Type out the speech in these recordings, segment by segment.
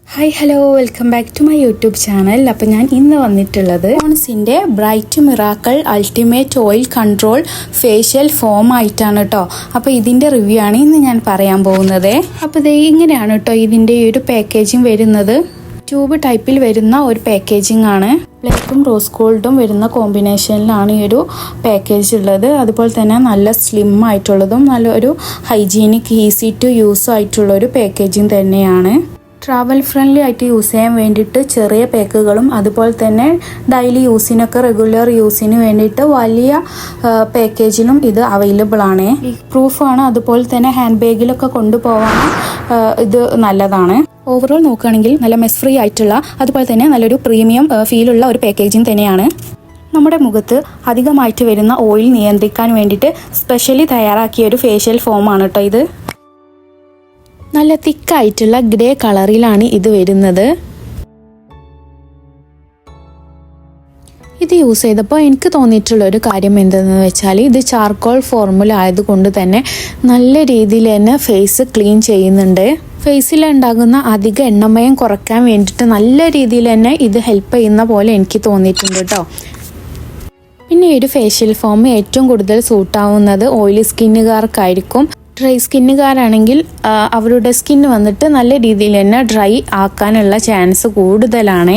Hi hello welcome back to my YouTube channel. അപ്പോൾ ഞാൻ ഇന്ന് വന്നിട്ടുള്ളത് പോൺസിൻ്റെ bright miracle ultimate oil control facial foam ആയിട്ടാണ് കേട്ടോ. അപ്പോൾ ഇതിൻ്റെ റിവ്യൂ ആണ് ഇന്ന് ഞാൻ പറയാൻ പോകുന്നത്. അപ്പോൾ ഇത് ഇങ്ങനെയാണ് കേട്ടോ ഇതിൻ്റെ ഈ ഒരു പാക്കേജിങ് വരുന്നത്. ട്യൂബ് ടൈപ്പിൽ വരുന്ന ഒരു പാക്കേജിംഗ് ആണ്. ബ്ലാക്കും റോസ് ഗോൾഡും വരുന്ന കോമ്പിനേഷനിലാണ് ഈ ഒരു പാക്കേജ് ഉള്ളത്. അതുപോലെ തന്നെ നല്ല സ്ലിം ആയിട്ടുള്ളതും നല്ലൊരു ഹൈജീനിക് ഈസി ടു യൂസ് ആയിട്ടുള്ളൊരു പാക്കേജിങ് തന്നെയാണ്. ട്രാവൽ ഫ്രണ്ട്ലി ആയിട്ട് യൂസ് ചെയ്യാൻ വേണ്ടിയിട്ട് ചെറിയ പാക്കുകളും അതുപോലെ തന്നെ ഡെയിലി യൂസിനൊക്കെ റെഗുലർ യൂസിന് വേണ്ടിയിട്ട് വലിയ പാക്കേജിലും ഇത് അവൈലബിൾ ആണ്. പ്രൂഫാണ്. അതുപോലെ തന്നെ ഹാൻഡ് ബാഗിലൊക്കെ കൊണ്ടുപോകാൻ ഇത് നല്ലതാണ്. ഓവറോൾ നോക്കുകയാണെങ്കിൽ നല്ല മെസ് ഫ്രീ ആയിട്ടുള്ള അതുപോലെ തന്നെ നല്ലൊരു പ്രീമിയം ഫീലുള്ള ഒരു പാക്കേജിങ് തന്നെയാണ്. നമ്മുടെ മുഖത്ത് അധികമായിട്ട് വരുന്ന ഓയിൽ നിയന്ത്രിക്കാൻ വേണ്ടിയിട്ട് സ്പെഷ്യലി തയ്യാറാക്കിയ ഒരു ഫേഷ്യൽ ഫോമാണ് കേട്ടോ ഇത്. നല്ല തിക്കായിട്ടുള്ള ഗ്രേ കളറിലാണ് ഇത് വരുന്നത്. ഇത് യൂസ് ചെയ്തപ്പോൾ എനിക്ക് തോന്നിയിട്ടുള്ള ഒരു കാര്യം എന്തെന്ന് വെച്ചാൽ ഇത് ചാർക്കോൾ ഫോർമുല ആയതുകൊണ്ട് തന്നെ നല്ല രീതിയിൽ തന്നെ ഫേസ് ക്ലീൻ ചെയ്യുന്നുണ്ട്. ഫേസിലുണ്ടാകുന്ന അധിക എണ്ണമയം കുറയ്ക്കാൻ വേണ്ടിയിട്ട് നല്ല രീതിയിൽ തന്നെ ഇത് ഹെൽപ്പ് ചെയ്യുന്ന പോലെ എനിക്ക് തോന്നിയിട്ടുണ്ട് കേട്ടോ. പിന്നെ ഈ ഒരു ഫേഷ്യൽ ഫോം ഏറ്റവും കൂടുതൽ സൂട്ടാവുന്നത് ഓയിലി സ്കിന്നുകാർക്കായിരിക്കും. ഡ്രൈ സ്കിന്നുകാരാണെങ്കിൽ അവരുടെ സ്കിന്ന് വന്നിട്ട് നല്ല രീതിയിൽ തന്നെ ഡ്രൈ ആക്കാനുള്ള ചാൻസ് കൂടുതലാണ്.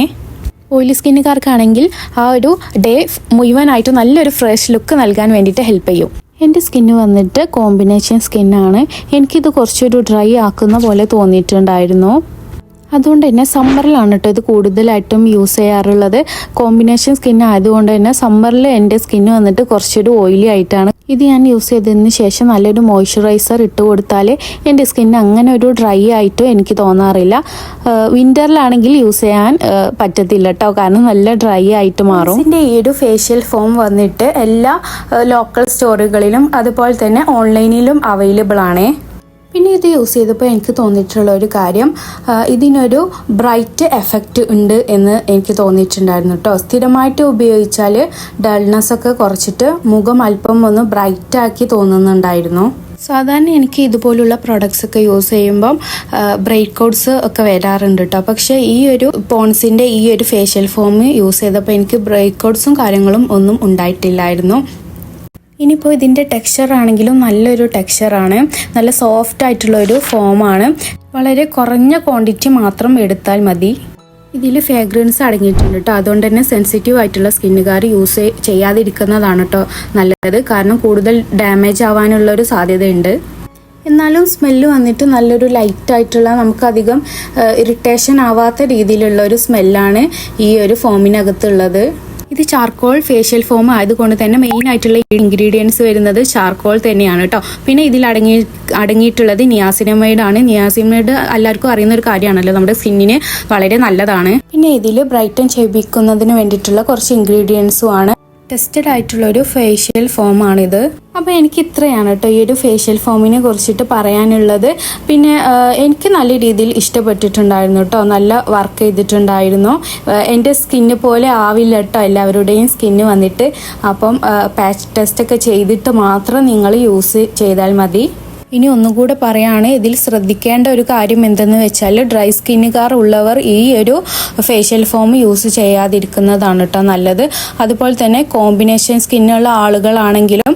ഓയിലി സ്കിന്നുകാർക്കാണെങ്കിൽ ആ ഒരു ഡേ മുഴുവനായിട്ട് നല്ലൊരു ഫ്രഷ് ലുക്ക് നൽകാൻ വേണ്ടിയിട്ട് ഹെൽപ്പ് ചെയ്യും. എൻ്റെ സ്കിന്ന് വന്നിട്ട് കോമ്പിനേഷൻ സ്കിന്നാണ്. എനിക്കിത് കുറച്ചൊരു ഡ്രൈ ആക്കുന്ന പോലെ തോന്നിയിട്ടുണ്ടായിരുന്നു. അതുകൊണ്ട് തന്നെ സമ്മറിലാണ് കേട്ടോ ഇത് കൂടുതലായിട്ടും യൂസ് ചെയ്യാറുള്ളത്. കോമ്പിനേഷൻ സ്കിൻ ആയതുകൊണ്ട് തന്നെ സമ്മറിൽ എൻ്റെ സ്കിന്ന് വന്നിട്ട് കുറച്ചൊരു ഓയിലി ആയിട്ടാണ്. ഇത് ഞാൻ യൂസ് ചെയ്തതിന് ശേഷം നല്ലൊരു മോയ്സ്ചറൈസർ ഇട്ട് കൊടുത്താൽ എൻ്റെ സ്കിന്ന് അങ്ങനെ ഒരു ഡ്രൈ ആയിട്ട് എനിക്ക് തോന്നാറില്ല. വിൻ്ററിലാണെങ്കിൽ യൂസ് ചെയ്യാൻ പറ്റത്തില്ല കേട്ടോ, കാരണം നല്ല ഡ്രൈ ആയിട്ട് മാറും. ഇതിൻ്റെ ഈ ഒരു ഫേഷ്യൽ ഫോം വന്നിട്ട് എല്ലാ ലോക്കൽ സ്റ്റോറുകളിലും അതുപോലെ തന്നെ ഓൺലൈനിലും അവൈലബിൾ ആണ്. പിന്നെ ഇത് യൂസ് ചെയ്തപ്പോൾ എനിക്ക് തോന്നിയിട്ടുള്ള ഒരു കാര്യം, ഇതിനൊരു ബ്രൈറ്റ് എഫക്റ്റ് ഉണ്ട് എന്ന് എനിക്ക് തോന്നിയിട്ടുണ്ടായിരുന്നു കേട്ടോ. സ്ഥിരമായിട്ട് ഉപയോഗിച്ചാൽ ഡൾനെസ് ഒക്കെ കുറച്ചിട്ട് മുഖം അല്പം ഒന്ന് ബ്രൈറ്റ് ആക്കി തോന്നുന്നുണ്ടായിരുന്നു. സാധാരണ എനിക്ക് ഇതുപോലുള്ള പ്രൊഡക്ട്സ് ഒക്കെ യൂസ് ചെയ്യുമ്പം ബ്രേക്ക് ഔട്ട്സ് ഒക്കെ വരാറുണ്ട് കേട്ടോ. പക്ഷേ ഈ ഒരു പോൺസിൻ്റെ ഈ ഒരു ഫേഷ്യൽ ഫോം യൂസ് ചെയ്തപ്പോൾ എനിക്ക് ബ്രേക്ക് ഔട്ട്സും കാര്യങ്ങളും ഒന്നും ഉണ്ടായിട്ടില്ലായിരുന്നു. ഇനിയിപ്പോൾ ഇതിൻ്റെ ടെക്സ്ചർ ആണെങ്കിലും നല്ലൊരു ടെക്സ്ചറാണ്. നല്ല സോഫ്റ്റ് ആയിട്ടുള്ള ഒരു ഫോമാണ്. വളരെ കുറഞ്ഞ ക്വാണ്ടിറ്റി മാത്രം എടുത്താൽ മതി. ഇതിൽ ഫ്രാഗ്രൻസ് അടങ്ങിയിട്ടുണ്ട് കേട്ടോ. അതുകൊണ്ട് തന്നെ സെൻസിറ്റീവ് ആയിട്ടുള്ള സ്കിന്നുകാർ യൂസ് ചെയ്യാതിരിക്കുന്നതാണ് കേട്ടോ നല്ലത്. കാരണം കൂടുതൽ ഡാമേജ് ആവാനുള്ള ഒരു സാധ്യതയുണ്ട്. എന്നാലും സ്മെല്ല് വന്നിട്ട് നല്ലൊരു ലൈറ്റായിട്ടുള്ള നമുക്കധികം ഇറിറ്റേഷൻ ആവാത്ത രീതിയിലുള്ള ഒരു സ്മെല്ലാണ് ഈ ഒരു ഫോമിനകത്തുള്ളത്. ഇത് ചാർക്കോൾ ഫേഷ്യൽ ഫോം ആയതുകൊണ്ട് തന്നെ മെയിൻ ആയിട്ടുള്ള ഇൻഗ്രീഡിയൻസ് വരുന്നത് ചാർക്കോൾ തന്നെയാണ് കേട്ടോ. പിന്നെ ഇതിൽ അടങ്ങിയിട്ടുള്ളത് നിയാസിനമൈഡ് ആണ്. നിയാസിനമൈഡ് എല്ലാവർക്കും അറിയുന്ന ഒരു കാര്യമാണല്ലോ, നമ്മുടെ സ്കിന്നിന് വളരെ നല്ലതാണ്. പിന്നെ ഇതിൽ ബ്രൈറ്റൻ ചെയ്യിപ്പിക്കുന്നതിന് വേണ്ടിയിട്ടുള്ള കുറച്ച് ഇൻഗ്രീഡിയൻസും ആണ്. ടെസ്റ്റഡ് ആയിട്ടുള്ള ഒരു ഫേഷ്യൽ ഫോമാണിത്. അപ്പോൾ എനിക്ക് ഇത്രയാണ് കേട്ടോ ഈ ഒരു ഫേഷ്യൽ ഫോമിനെ കുറിച്ചിട്ട് പറയാനുള്ളത്. പിന്നെ എനിക്ക് നല്ല രീതിയിൽ ഇഷ്ടപ്പെട്ടിട്ടുണ്ടായിരുന്നു കേട്ടോ. നല്ല വർക്ക് ചെയ്തിട്ടുണ്ടായിരുന്നു. എൻ്റെ സ്കിന്ന് പോലെ ആവില്ല കേട്ടോ എല്ലാവരുടെയും സ്കിന്ന് വന്നിട്ട്. അപ്പം പാച്ച് ടെസ്റ്റൊക്കെ ചെയ്തിട്ട് മാത്രം നിങ്ങൾ യൂസ് ചെയ്താൽ മതി. ഇനി ഒന്നുകൂടെ പറയാണ്, ഇതിൽ ശ്രദ്ധിക്കേണ്ട ഒരു കാര്യം എന്തെന്ന് വെച്ചാൽ ഡ്രൈ സ്കിന്നുകാർ ഉള്ളവർ ഈ ഒരു ഫേഷ്യൽ ഫോം യൂസ് ചെയ്യാതിരിക്കുന്നതാണ് കേട്ടോ നല്ലത്. അതുപോലെ തന്നെ കോമ്പിനേഷൻ സ്കിന്നുള്ള ആളുകളാണെങ്കിലും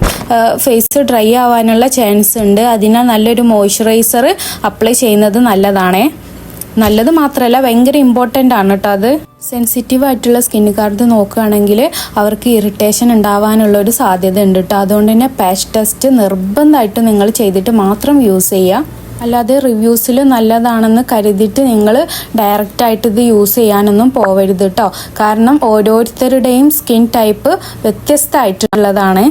ഫേസ് ഡ്രൈ ആവാനുള്ള ചാൻസ് ഉണ്ട്. അതിനാൽ നല്ലൊരു മോയ്സ്ചറൈസർ അപ്ലൈ ചെയ്യുന്നത് നല്ലതാണ്. നല്ലത് മാത്രമല്ല ഭയങ്കര ഇമ്പോർട്ടൻ്റ് ആണ് കേട്ടോ അത്. സെൻസിറ്റീവ് ആയിട്ടുള്ള സ്കിന്നുകാർക്ക് നോക്കുകയാണെങ്കിൽ അവർക്ക് ഇറിറ്റേഷൻ ഉണ്ടാവാനുള്ള ഒരു സാധ്യത ഉണ്ട് കേട്ടോ. അതുകൊണ്ട് തന്നെ പാച്ച് ടെസ്റ്റ് നിർബന്ധമായിട്ട് നിങ്ങൾ ചെയ്തിട്ട് മാത്രം യൂസ് ചെയ്യുക. അല്ലാതെ റിവ്യൂസിൽ നല്ലതാണെന്ന് കരുതിയിട്ട് നിങ്ങൾ ഡയറക്റ്റായിട്ട് ഇത് യൂസ് ചെയ്യാനൊന്നും പോവരുത് കേട്ടോ. കാരണം ഓരോരുത്തരുടെയും സ്കിൻ ടൈപ്പ് വ്യത്യസ്തമായിട്ടുള്ളതാണ്.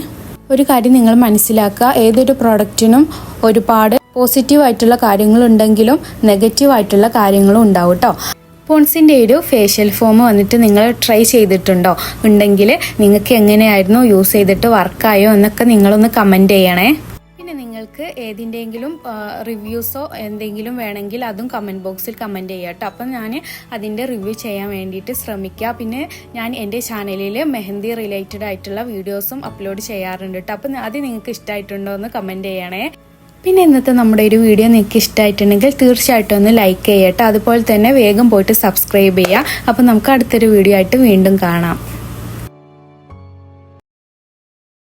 ഒരു കാര്യം നിങ്ങൾ മനസ്സിലാക്കുക, ഏതൊരു പ്രോഡക്റ്റിനും ഒരുപാട് പോസിറ്റീവായിട്ടുള്ള കാര്യങ്ങളുണ്ടെങ്കിലും നെഗറ്റീവായിട്ടുള്ള കാര്യങ്ങളും ഉണ്ടാവും കേട്ടോ. പോൺസിൻ്റെ ഒരു ഫേഷ്യൽ ഫോം വന്നിട്ട് നിങ്ങൾ ട്രൈ ചെയ്തിട്ടുണ്ടോ? ഉണ്ടെങ്കിൽ നിങ്ങൾക്ക് എങ്ങനെയായിരുന്നു യൂസ് ചെയ്തിട്ട് വർക്കായോ എന്നൊക്കെ നിങ്ങളൊന്ന് കമൻറ്റ് ചെയ്യണേ. പിന്നെ നിങ്ങൾക്ക് ഏതിൻ്റെയെങ്കിലും റിവ്യൂസോ എന്തെങ്കിലും വേണമെങ്കിൽ അതും കമൻറ്റ് ബോക്സിൽ കമൻറ്റ് ചെയ്യാം കേട്ടോ. അപ്പം ഞാൻ അതിൻ്റെ റിവ്യൂ ചെയ്യാൻ വേണ്ടിയിട്ട് ശ്രമിക്കാം. പിന്നെ ഞാൻ എൻ്റെ ചാനലിൽ മെഹന്തി റിലേറ്റഡ് ആയിട്ടുള്ള വീഡിയോസും അപ്ലോഡ് ചെയ്യാറുണ്ട് കേട്ടോ. അപ്പം അത് നിങ്ങൾക്ക് ഇഷ്ടമായിട്ടുണ്ടോ എന്ന് കമൻറ്റ് ചെയ്യണേ. പിന്നെ ഇന്നത്തെ നമ്മുടെ ഒരു വീഡിയോ നിങ്ങൾക്ക് ഇഷ്ടമായിട്ടുണ്ടെങ്കിൽ തീർച്ചയായിട്ടും ഒന്ന് ലൈക്ക് ചെയ്യട്ടെ. അതുപോലെ തന്നെ വേഗം പോയിട്ട് സബ്സ്ക്രൈബ് ചെയ്യുക. അപ്പോൾ നമുക്ക് അടുത്തൊരു വീഡിയോ ആയിട്ട് വീണ്ടും കാണാം.